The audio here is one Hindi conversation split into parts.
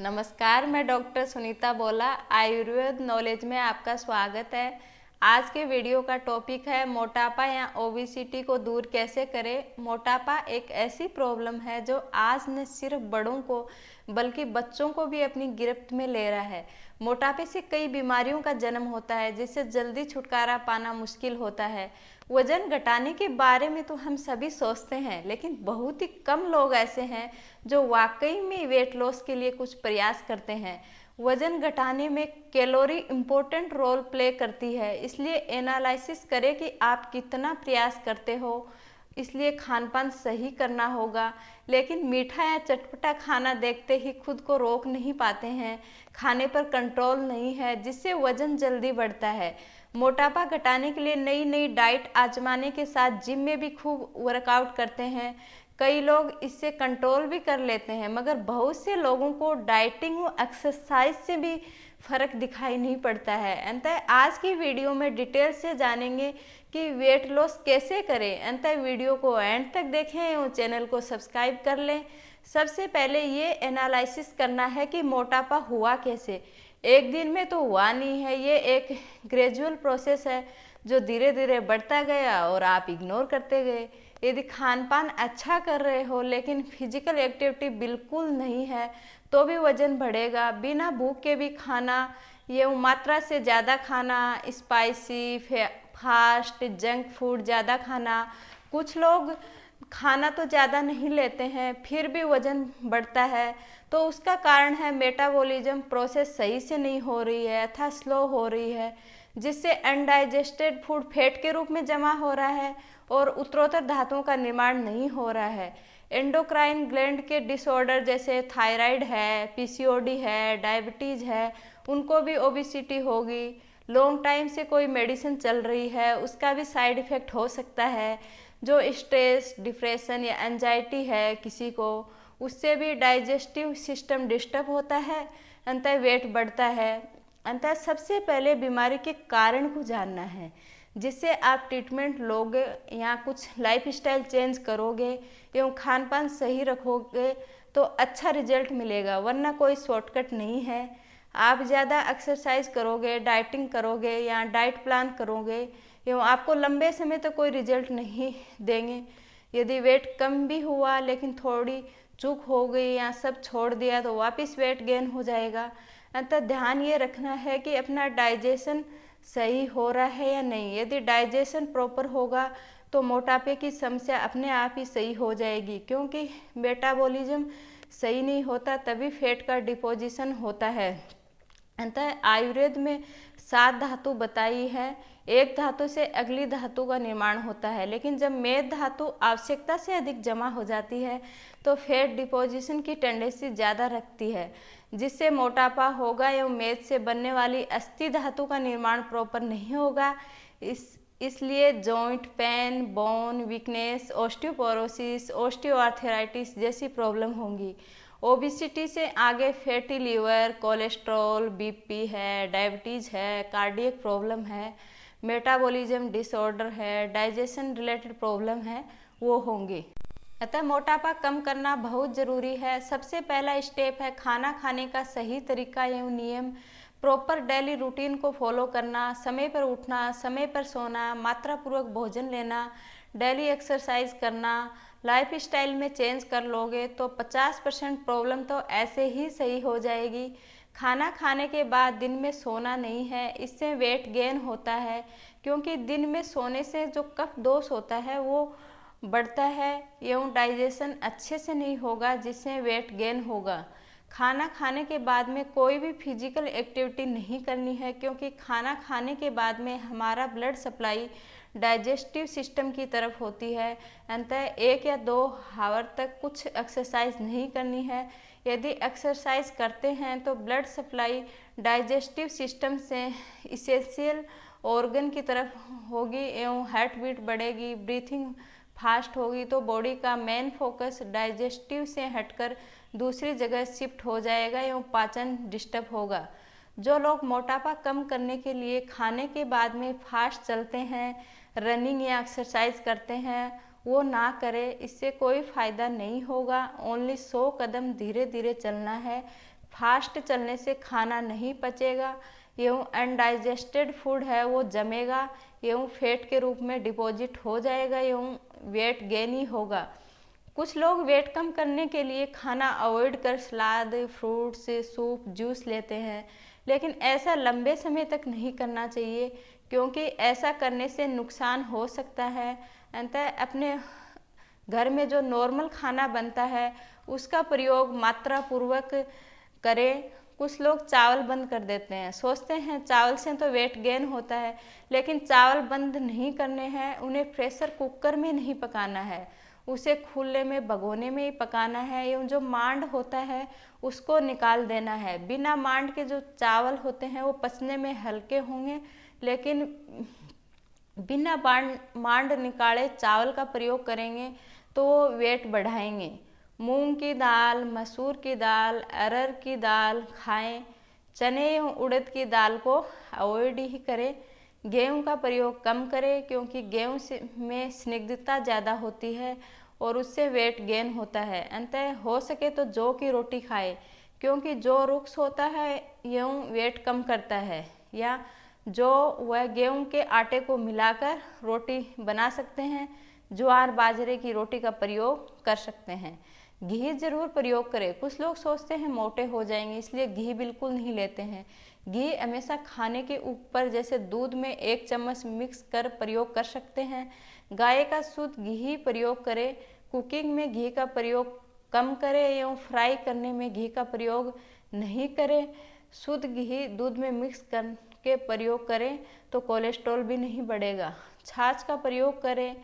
नमस्कार, मैं डॉक्टर सुनीता बोला। आयुर्वेद नॉलेज में आपका स्वागत है। आज के वीडियो का टॉपिक है मोटापा या ओबेसिटी को दूर कैसे करें। मोटापा एक ऐसी प्रॉब्लम है जो आज न सिर्फ बड़ों को बल्कि बच्चों को भी अपनी गिरफ्त में ले रहा है। मोटापे से कई बीमारियों का जन्म होता है जिससे जल्दी छुटकारा पाना मुश्किल होता है। वजन घटाने के बारे में तो हम सभी सोचते हैं, लेकिन बहुत ही कम लोग ऐसे हैं जो वाकई में वेट लॉस के लिए कुछ प्रयास करते हैं। वजन घटाने में कैलोरी इम्पोर्टेंट रोल प्ले करती है, इसलिए एनालिसिस करें कि आप कितना प्रयास करते हो। इसलिए खान पान सही करना होगा, लेकिन मीठा या चटपटा खाना देखते ही खुद को रोक नहीं पाते हैं। खाने पर कंट्रोल नहीं है, जिससे वजन जल्दी बढ़ता है। मोटापा घटाने के लिए नई नई डाइट आजमाने के साथ जिम में भी खूब वर्कआउट करते हैं। कई लोग इससे कंट्रोल भी कर लेते हैं, मगर बहुत से लोगों को डाइटिंग और एक्सरसाइज से भी फर्क दिखाई नहीं पड़ता है। अंततः आज की वीडियो में डिटेल से जानेंगे कि वेट लॉस कैसे करें। अंततः वीडियो को एंड तक देखें और चैनल को सब्सक्राइब कर लें। सबसे पहले ये एनालिसिस करना है कि मोटापा हुआ कैसे। एक दिन में तो हुआ नहीं है, ये एक ग्रेजुअल प्रोसेस है जो धीरे धीरे बढ़ता गया और आप इग्नोर करते गए। यदि खान पान अच्छा कर रहे हो लेकिन फिजिकल एक्टिविटी बिल्कुल नहीं है तो भी वजन बढ़ेगा। बिना भूख के भी खाना, ये मात्रा से ज़्यादा खाना, स्पाइसी फास्ट जंक फूड ज़्यादा खाना। कुछ लोग खाना तो ज़्यादा नहीं लेते हैं फिर भी वजन बढ़ता है, तो उसका कारण है मेटाबॉलिज्म प्रोसेस सही से नहीं हो रही है अथवा स्लो हो रही है, जिससे अनडाइजेस्टेड फूड फैट के रूप में जमा हो रहा है और उत्तरोत्तर धातुओं का निर्माण नहीं हो रहा है। एंडोक्राइन ग्लैंड के डिसऑर्डर जैसे थायराइड है, पीसीओडी है, डायबिटीज़ है, उनको भी ओबेसिटी होगी। लॉन्ग टाइम से कोई मेडिसिन चल रही है उसका भी साइड इफ़ेक्ट हो सकता है। जो स्ट्रेस, डिप्रेशन या एंजाइटी है किसी को, उससे भी डाइजेस्टिव सिस्टम डिस्टर्ब होता है, अंततः वेट बढ़ता है। अंततः सबसे पहले बीमारी के कारण को जानना है, जिससे आप ट्रीटमेंट लोगे या कुछ लाइफस्टाइल चेंज करोगे एवं खान पान सही रखोगे तो अच्छा रिजल्ट मिलेगा, वरना कोई शॉर्टकट नहीं है। आप ज़्यादा एक्सरसाइज करोगे, डाइटिंग करोगे या डाइट प्लान करोगे एवं आपको लंबे समय तक कोई रिजल्ट नहीं देंगे। यदि वेट कम भी हुआ लेकिन थोड़ी चूक हो गई या सब छोड़ दिया तो वापस वेट गेन हो जाएगा। अतः ध्यान ये रखना है कि अपना डाइजेशन सही हो रहा है या नहीं। यदि डाइजेशन प्रॉपर होगा तो मोटापे की समस्या अपने आप ही सही हो जाएगी, क्योंकि मेटाबॉलिज्म सही नहीं होता तभी फैट का डिपोजिशन होता है। अतः आयुर्वेद में 7 धातु बताई है। एक धातु से अगली धातु का निर्माण होता है, लेकिन जब मेद धातु आवश्यकता से अधिक जमा हो जाती है तो फैट डिपोजिशन की टेंडेंसी ज़्यादा रखती है, जिससे मोटापा होगा एवं मेद से बनने वाली अस्थि धातु का निर्माण प्रॉपर नहीं होगा। इसलिए joint pain, bone weakness, osteoporosis, osteoarthritis जैसी प्रॉब्लम होंगी। ओबेसिटी से आगे फैटी लीवर, कोलेस्ट्रॉल, बीपी है, डायबिटीज़ है, कार्डियक प्रॉब्लम है, मेटाबॉलिज्म डिसऑर्डर है, डाइजेशन रिलेटेड प्रॉब्लम है, वो होंगी। अतः मोटापा कम करना बहुत ज़रूरी है। सबसे पहला स्टेप है खाना खाने का सही तरीका एवं नियम। प्रॉपर डेली रूटीन को फॉलो करना, समय पर उठना, समय पर सोना, मात्रापूर्वक भोजन लेना, डेली एक्सरसाइज करना। लाइफ स्टाइल में चेंज कर लोगे तो 50% प्रॉब्लम तो ऐसे ही सही हो जाएगी। खाना खाने के बाद दिन में सोना नहीं है, इससे वेट गेन होता है, क्योंकि दिन में सोने से जो कफ दोष होता है वो बढ़ता है एवं डाइजेशन अच्छे से नहीं होगा, जिससे वेट गेन होगा। खाना खाने के बाद में कोई भी फिजिकल एक्टिविटी नहीं करनी है, क्योंकि खाना खाने के बाद में हमारा ब्लड सप्लाई डाइजेस्टिव सिस्टम की तरफ होती है। अंततः 1 या 2 आवर तक कुछ एक्सरसाइज नहीं करनी है। यदि एक्सरसाइज करते हैं तो ब्लड सप्लाई डाइजेस्टिव सिस्टम से इसेंशियल ऑर्गन की तरफ होगी एवं हार्ट बीट बढ़ेगी, ब्रीथिंग फास्ट होगी, तो बॉडी का मेन फोकस डाइजेस्टिव से हटकर दूसरी जगह शिफ्ट हो जाएगा एवं पाचन डिस्टर्ब होगा। जो लोग मोटापा कम करने के लिए खाने के बाद में फास्ट चलते हैं, रनिंग या एक्सरसाइज करते हैं, वो ना करें, इससे कोई फ़ायदा नहीं होगा। ओनली 100 कदम धीरे धीरे चलना है, फास्ट चलने से खाना नहीं पचेगा एवं अनडाइजेस्टेड फूड है वो जमेगा एवं फैट के रूप में डिपॉजिट हो जाएगा एवं वेट गेन ही होगा। कुछ लोग वेट कम करने के लिए खाना अवॉइड कर सलाद, फ्रूट्स, सूप, जूस लेते हैं, लेकिन ऐसा लंबे समय तक नहीं करना चाहिए क्योंकि ऐसा करने से नुकसान हो सकता है। अतः अपने घर में जो नॉर्मल खाना बनता है उसका प्रयोग मात्रा पूर्वक करें। कुछ लोग चावल बंद कर देते हैं, सोचते हैं चावल से तो वेट गेन होता है, लेकिन चावल बंद नहीं करने हैं, उन्हें प्रेशर कुकर में नहीं पकाना है, उसे खुले में भगोने में ही पकाना है एवं जो मांड होता है उसको निकाल देना है। बिना मांड के जो चावल होते हैं वो पचने में हल्के होंगे, लेकिन बिना मांड निकाले चावल का प्रयोग करेंगे तो वो वेट बढ़ाएंगे। मूंग की दाल, मसूर की दाल, अरहर की दाल खाएं। चने एवं उड़द की दाल को अवॉइड ही करें। गेहूं का प्रयोग कम करें क्योंकि गेहूं में स्निग्धता ज़्यादा होती है और उससे वेट गेन होता है। अंततः हो सके तो जौ की रोटी खाएं क्योंकि जौ रुक्ष होता है एवं वेट कम करता है। या जौ व गेहूं के आटे को मिलाकर रोटी बना सकते हैं। ज्वार बाजरे की रोटी का प्रयोग कर सकते हैं। घी जरूर प्रयोग करें। कुछ लोग सोचते हैं मोटे हो जाएंगे इसलिए घी बिल्कुल नहीं लेते हैं। घी हमेशा खाने के ऊपर जैसे दूध में 1 चम्मच मिक्स कर प्रयोग कर सकते हैं। गाय का शुद्ध घी प्रयोग करें। कुकिंग में घी का प्रयोग कम करें एवं फ्राई करने में घी का प्रयोग नहीं करें। शुद्ध घी दूध में मिक्स करके प्रयोग करें तो कोलेस्ट्रॉल भी नहीं बढ़ेगा। छाछ का प्रयोग करें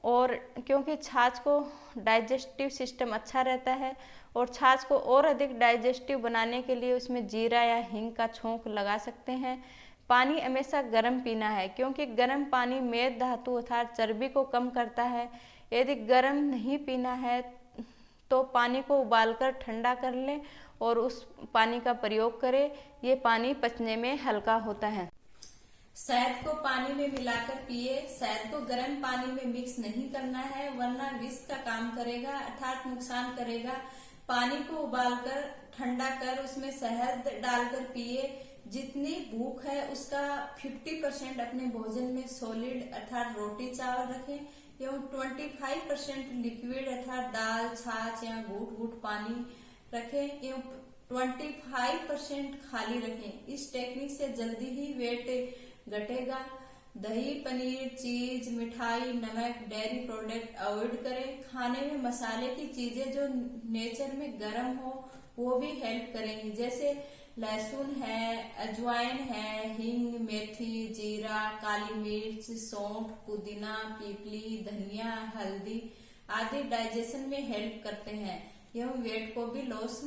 और क्योंकि छाछ को डाइजेस्टिव सिस्टम अच्छा रहता है और छाछ को और अधिक डाइजेस्टिव बनाने के लिए उसमें जीरा या हींग का छोंक लगा सकते हैं। पानी हमेशा गर्म पीना है क्योंकि गर्म पानी मेद धातु अर्थात चर्बी को कम करता है। यदि गर्म नहीं पीना है तो पानी को उबालकर ठंडा कर लें और उस पानी का प्रयोग करें। ये पानी पचने में हल्का होता है। शहद को पानी में मिलाकर पिए। शहद को गर्म पानी में मिक्स नहीं करना है वरना विष का काम करेगा अर्थात नुकसान करेगा। पानी को उबालकर ठंडा कर उसमें शहद डालकर पिए। जितनी भूख है उसका 50% अपने भोजन में सॉलिड अर्थात रोटी चावल रखें एवं 25% लिक्विड अर्थात दाल, छाछ या घूट पानी रखें एवं 25% खाली रखें। इस टेक्निक से जल्दी ही वेट घटेगा। दही, पनीर, चीज, मिठाई, नमक, डेयरी प्रोडक्ट अवॉइड करें। खाने में मसाले की चीजें जो नेचर में गर्म हो वो भी हेल्प करेंगी, जैसे लहसुन है, अजवाइन है, हींग, मेथी, जीरा, काली मिर्च, सौंफ, पुदीना, पीपली, धनिया, हल्दी आदि डाइजेशन में हेल्प करते हैं एवं वेट को भी लॉस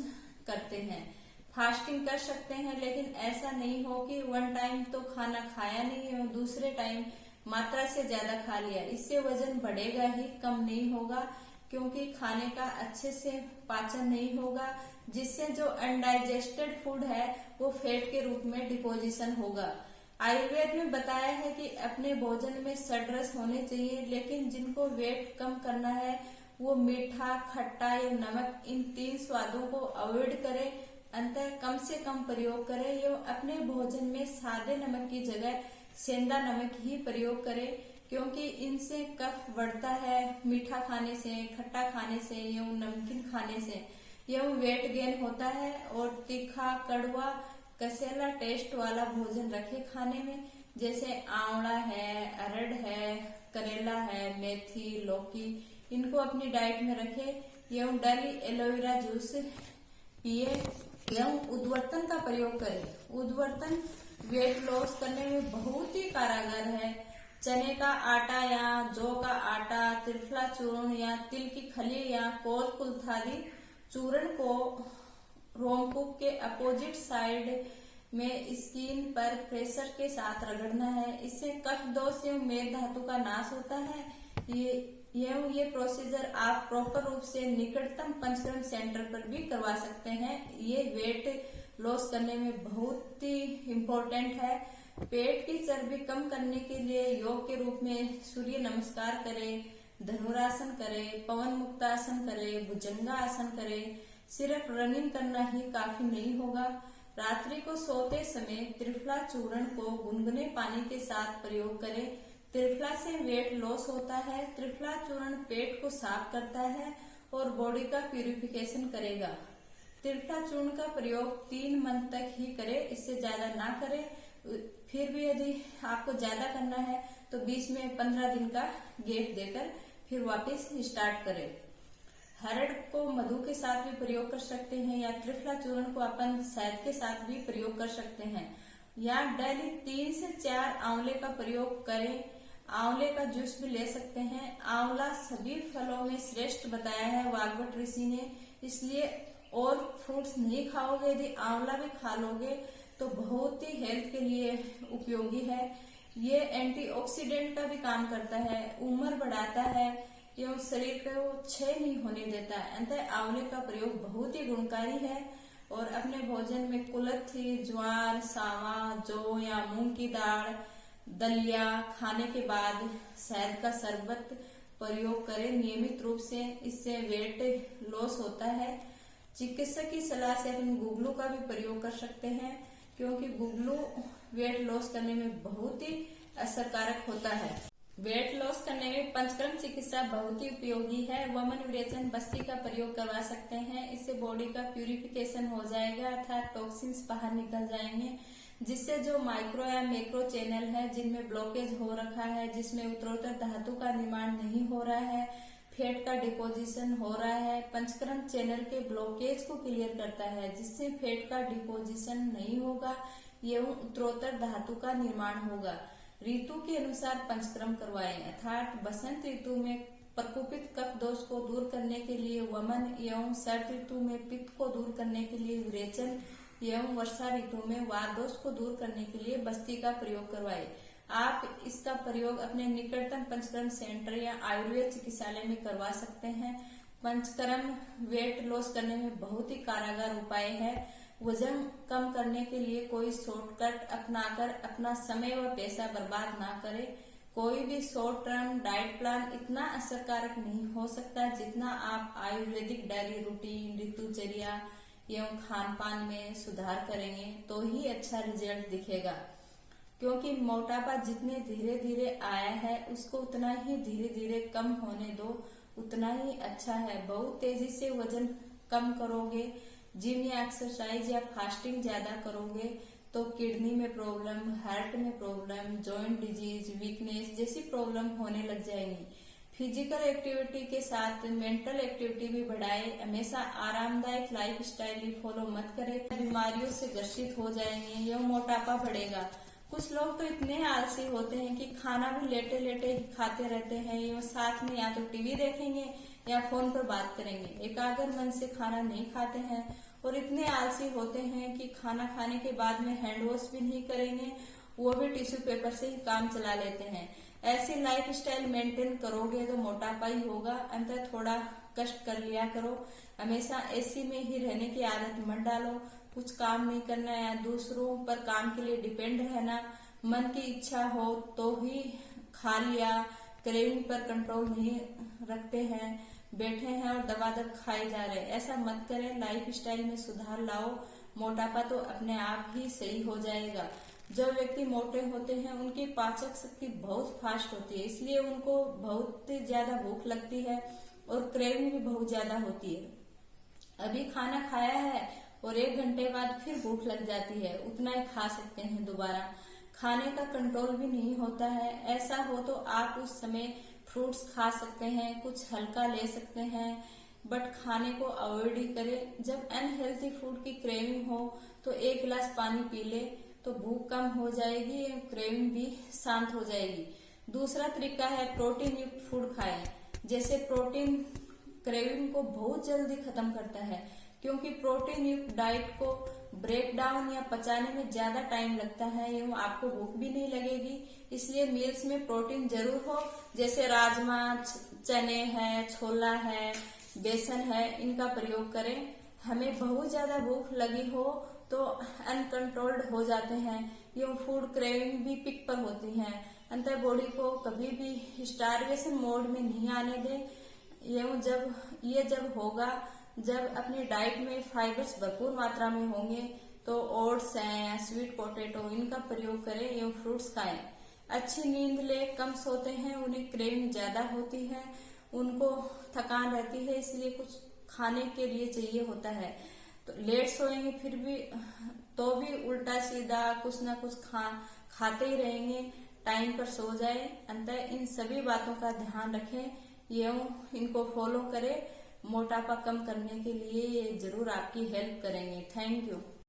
करते हैं। फास्टिंग कर सकते हैं लेकिन ऐसा नहीं हो कि 1 टाइम तो खाना खाया नहीं है और दूसरे टाइम मात्रा से ज्यादा खा लिया। इससे वजन बढ़ेगा ही, कम नहीं होगा क्योंकि खाने का अच्छे से पाचन नहीं होगा, जिससे जो अनडाइजेस्टेड फूड है वो फैट के रूप में डिपोजिशन होगा। आयुर्वेद में बताया है कि अपने भोजन में षड्रस होने चाहिए, लेकिन जिनको वेट कम करना है वो मीठा, खट्टा या नमक इन 3 स्वादों को अवॉइड करें। अंततः कम से कम प्रयोग करें एवं अपने भोजन में सादे नमक की जगह सेंधा नमक ही प्रयोग करें क्योंकि इनसे कफ बढ़ता है। मीठा खाने से, खट्टा खाने से एवं नमकीन खाने से एवं वेट गेन होता है। और तीखा, कड़वा, कसेला टेस्ट वाला भोजन रखे खाने में, जैसे आंवला है, अरहर है, करेला है, मेथी, लौकी, इनको अपनी डाइट में रखे एवं डेली एलोवेरा जूस पिए एवं उद्वर्तन का प्रयोग करें। उद्वर्तन वेट लॉस करने में बहुत ही कारगर है। चने का आटा या जौ का आटा, त्रिफला चूर्ण या तिल की खली या कोल कुल्थादी चूर्ण को रोमकूप के अपोजिट साइड में स्किन पर प्रेशर के साथ रगड़ना है। इससे कफ दोष एवं मेद धातु का नाश होता है। ये प्रोसीजर आप प्रॉपर रूप से निकटतम पंचकर्म सेंटर पर भी करवा सकते हैं। ये वेट लॉस करने में बहुत ही इम्पोर्टेंट है। पेट की चर्बी कम करने के लिए योग के रूप में सूर्य नमस्कार करें, धनुरासन करें, पवन मुक्तासन करें, भुजंगासन करें, सिर्फ रनिंग करना ही काफी नहीं होगा। रात्रि को सोते समय त्रिफला चूर्ण को गुनगुने पानी के साथ प्रयोग करें। त्रिफला से वेट लॉस होता है। त्रिफला चूर्ण पेट को साफ करता है और बॉडी का प्यूरिफिकेशन करेगा। त्रिफला चूर्ण का प्रयोग 3 मंथ तक ही करें, इससे ज्यादा ना करें। फिर भी यदि आपको ज्यादा करना है तो बीच में 15 दिन का गैप देकर फिर वापस स्टार्ट करें। हरड़ को मधु के साथ भी प्रयोग कर सकते हैं या त्रिफला चूर्ण को अपन शहद के साथ भी प्रयोग कर सकते हैं। या डेली 3 से 4 आंवले का प्रयोग करें। आंवले का जूस भी ले सकते हैं। आंवला सभी फलों में श्रेष्ठ बताया है वाग्भट ऋषि ने, इसलिए और फ्रूट्स नहीं खाओगे, यदि आंवला भी खा लोगे तो बहुत ही हेल्थ के लिए उपयोगी है। ये एंटीऑक्सीडेंट का भी काम करता है, उम्र बढ़ाता है एवं शरीर को क्षय नहीं होने देता है। अतः आंवले का प्रयोग बहुत ही गुणकारी है। और अपने भोजन में कुलथी, ज्वार, सावा, जौ या मूंग की दाल, दलिया खाने के बाद शहद का शरबत प्रयोग करें नियमित रूप से, इससे वेट लॉस होता है। चिकित्सक की सलाह से अपन गुगलू का भी प्रयोग कर सकते हैं, क्योंकि गुगलू वेट लॉस करने में बहुत ही असरकारक होता है। वेट लॉस करने में पंचकर्म चिकित्सा बहुत ही उपयोगी है। वमन विरेचन बस्ती का प्रयोग करवा सकते हैं, इससे बॉडी का प्यूरिफिकेशन हो जाएगा, अर्थात टॉक्सिन्स बाहर निकल जाएंगे, जिससे जो माइक्रो या मैक्रो चैनल है जिनमें ब्लॉकेज हो रखा है, जिसमें उत्तरोत्तर धातु का निर्माण नहीं हो रहा है, फैट का डिपोजिशन हो रहा है, पंचकर्म चैनल के ब्लॉकेज को क्लियर करता है, जिससे फैट का डिपोजिशन नहीं होगा एवं उत्तरोत्तर धातु का निर्माण होगा। ऋतु के अनुसार पंचकर्म करवाएं, अर्थात बसंत ऋतु में प्रकोपित कफ दोष को दूर करने के लिए वमन एवं शरद ऋतु में पित्त को दूर करने के लिए विरेचन एवं वर्षा ऋतु में वात दोष को दूर करने के लिए बस्ती का प्रयोग करवाएं। आप इसका प्रयोग अपने निकटतम पंचकर्म सेंटर या आयुर्वेद चिकित्सालय में करवा सकते हैं। पंचकर्म वेट लॉस करने में बहुत ही कारगर उपाय है। वजन कम करने के लिए कोई शॉर्टकट अपनाकर अपना समय व पैसा बर्बाद ना करें। कोई भी शॉर्ट टर्म डाइट प्लान इतना असरकारक नहीं हो सकता जितना आप आयुर्वेदिक डेली रूटीन, ऋतुचर्या एवं खान पान में सुधार करेंगे तो ही अच्छा रिजल्ट दिखेगा। क्योंकि मोटापा जितने धीरे धीरे आया है उसको उतना ही धीरे धीरे कम होने दो, उतना ही अच्छा है। बहुत तेजी से वजन कम करोगे, जिम या एक्सरसाइज या फास्टिंग ज्यादा करोगे तो किडनी में प्रॉब्लम, हार्ट में प्रॉब्लम, जॉइंट डिजीज, वीकनेस जैसी प्रॉब्लम होने लग जाएंगी। फिजिकल एक्टिविटी के साथ मेंटल एक्टिविटी भी बढ़ाए। हमेशा आरामदायक लाइफ स्टाइल ही फॉलो मत करें, बीमारियों से ग्रसित हो जाएंगे, यह मोटापा बढ़ेगा। कुछ लोग तो इतने आलसी होते हैं कि खाना भी लेटे लेटे ही खाते रहते हैं, या साथ में या तो टीवी देखेंगे या फोन पर बात करेंगे, एकाग्र मन से खाना नहीं खाते हैं। और इतने आलसी होते हैं कि खाना खाने के बाद में हैंड वॉश भी नहीं करेंगे, वो भी टिश्यू पेपर से ही काम चला लेते हैं। ऐसी लाइफ स्टाइल मेंटेन करोगे तो मोटापा ही होगा। अंतर थोड़ा कष्ट कर लिया करो, हमेशा एसी में ही रहने की आदत मत डालो, कुछ काम नहीं करना या दूसरों पर काम के लिए डिपेंड रहना, मन की इच्छा हो तो ही खा लिया, क्रेविंग पर कंट्रोल नहीं रखते हैं, बैठे हैं और दबादब खाए जा रहे, ऐसा मत करें। लाइफ स्टाइल में सुधार लाओ, मोटापा तो अपने आप ही सही हो जाएगा। जो व्यक्ति मोटे होते हैं उनकी पाचक शक्ति बहुत फास्ट होती है, इसलिए उनको बहुत ज्यादा भूख लगती है और क्रेविंग भी बहुत ज्यादा होती है। अभी खाना खाया है और 1 घंटे बाद फिर भूख लग जाती है, उतना ही खा सकते हैं दोबारा, खाने का कंट्रोल भी नहीं होता है। ऐसा हो तो आप उस समय फ्रूट्स खा सकते हैं, कुछ हल्का ले सकते हैं, बट खाने को अवॉइड ही करें। जब अनहेल्थी फूड की क्रेविंग हो तो 1 गिलास पानी पी ले तो भूख कम हो जाएगी, क्रेविंग भी शांत हो जाएगी। दूसरा तरीका है प्रोटीन युक्त फूड खाएं। जैसे प्रोटीन क्रेविंग को बहुत जल्दी खत्म करता है, क्योंकि प्रोटीन युक्त डाइट को ब्रेक डाउन या पचाने में ज्यादा टाइम लगता है एवं आपको भूख भी नहीं लगेगी। इसलिए मील्स में प्रोटीन जरूर हो, जैसे राजमा, चने है, छोला है, बेसन है, इनका प्रयोग करें। हमें बहुत ज्यादा भूख लगी हो तो अनकंट्रोल्ड हो जाते हैं, यूं फूड क्रेविंग भी पिक पर होती हैं। अंतर बॉडी को कभी भी स्टारवेशन मोड में नहीं आने दें। जब होगा जब अपनी डाइट में फाइबर्स भरपूर मात्रा में होंगे तो ओट्स हैं, स्वीट पोटैटो, इनका प्रयोग करें एवं फ्रूट्स खाएं। अच्छी नींद ले, कम सोते हैं, उन्हें क्रेविंग ज्यादा होती है, उनको थकान रहती है, इसलिए कुछ खाने के लिए चाहिए होता है। तो लेट सोएंगे फिर भी तो भी उल्टा सीधा कुछ ना कुछ खाते ही रहेंगे। टाइम पर सो जाए। अंततः इन सभी बातों का ध्यान रखें एवं इनको फॉलो करें। मोटापा कम करने के लिए ये जरूर आपकी हेल्प करेंगे। Thank you.